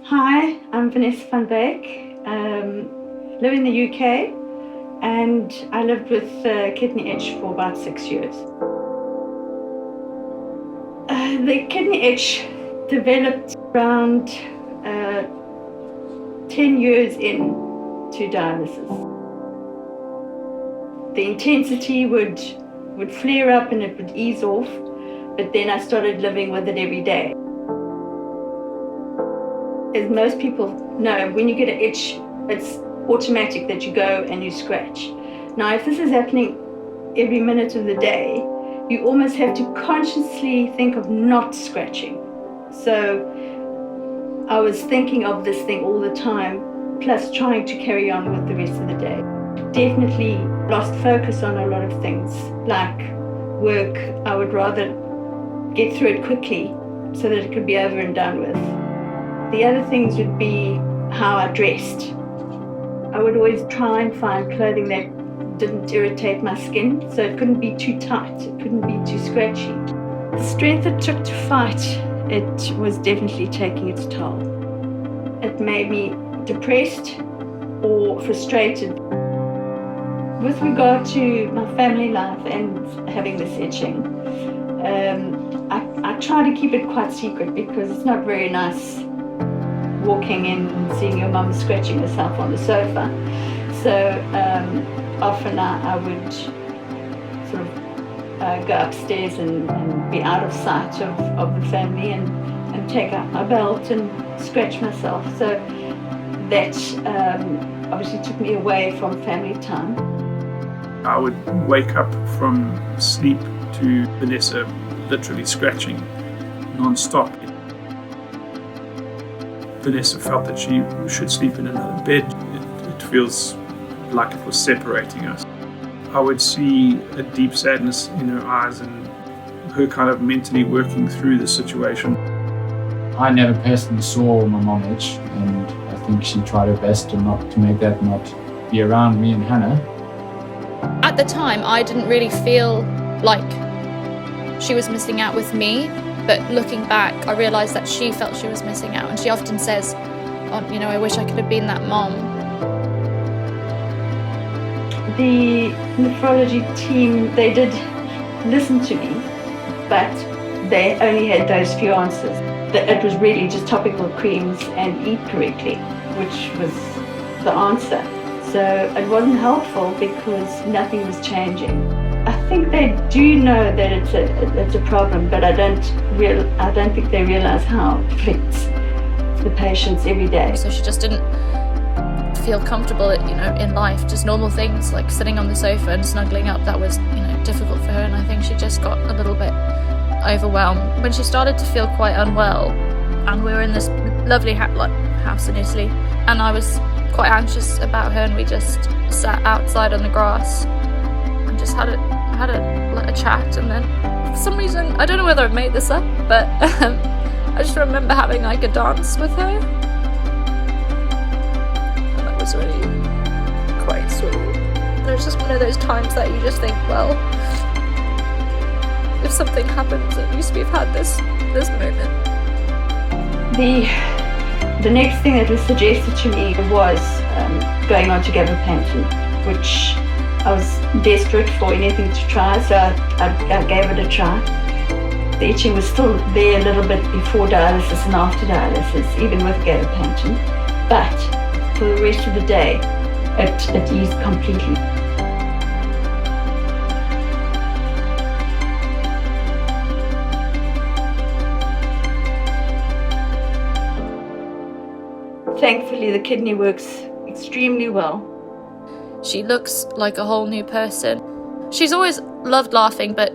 Hi, I'm Vanessa van Beek, live in the UK, and I lived with kidney itch for about 6 years. The kidney itch developed around 10 years into dialysis. The intensity would flare up and it would ease off, but then I started living with it every day. As most people know, when you get an itch, it's automatic that you go and you scratch. Now, if this is happening every minute of the day, you almost have to consciously think of not scratching. So I was thinking of this thing all the time, plus trying to carry on with the rest of the day. Definitely lost focus on a lot of things, like work. I would rather get through it quickly so that it could be over and done with. The other things would be how I dressed. I would always try and find clothing that didn't irritate my skin, so it couldn't be too tight, it couldn't be too scratchy. The strength it took to fight, it was definitely taking its toll. It made me depressed or frustrated. With regard to my family life and having this itching, I try to keep it quite secret because it's not very nice walking in and seeing your mum scratching herself on the sofa. So often I would sort of go upstairs and be out of sight of the family and take out my belt and scratch myself. So that obviously took me away from family time. I would wake up from sleep to Vanessa literally scratching non-stop. Vanessa felt that she should sleep in another bed. It feels like it was separating us. I would see a deep sadness in her eyes and her kind of mentally working through the situation. I never personally saw my mom itch, and I think she tried her best to make that not be around me and Hannah. At the time, I didn't really feel like she was missing out with me. But looking back, I realised that she felt she was missing out. And she often says, I wish I could have been that mom. The nephrology team, they did listen to me, but they only had those few answers. It was really just topical creams and eat correctly, which was the answer. So it wasn't helpful because nothing was changing. I think they do know that it's a problem, but I don't think they realise how it affects the patients every day. So she just didn't feel comfortable, in life. Just normal things like sitting on the sofa and snuggling up. That was, difficult for her, and I think she just got a little bit overwhelmed when she started to feel quite unwell. And we were in this lovely house in Italy, and I was quite anxious about her, and we just sat outside on the grass and just had a chat. And then for some reason, I don't know whether I've made this up, but I just remember having like a dance with her, and that was really quite sweet. And it was just one of those times that you just think, well, if something happens, at least we've had this moment. The next thing that was suggested to me was going on to gabapentin, which I was desperate for anything to try, so I gave it a try. The itching was still there a little bit before dialysis and after dialysis, even with gabapentin, but for the rest of the day, it eased completely. Thankfully, the kidney works extremely well. She looks like a whole new person. She's always loved laughing, but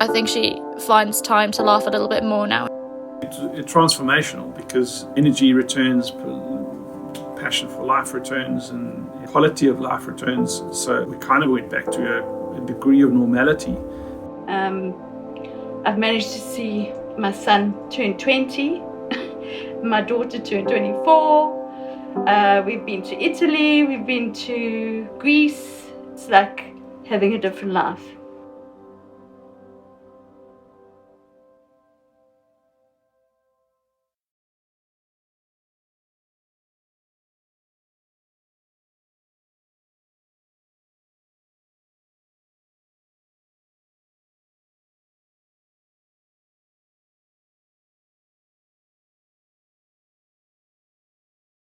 I think she finds time to laugh a little bit more now. It's transformational because energy returns, passion for life returns, and quality of life returns. So we kind of went back to a degree of normality. I've managed to see my son turn 20, my daughter turn 24. We've been to Italy, we've been to Greece. It's like having a different life.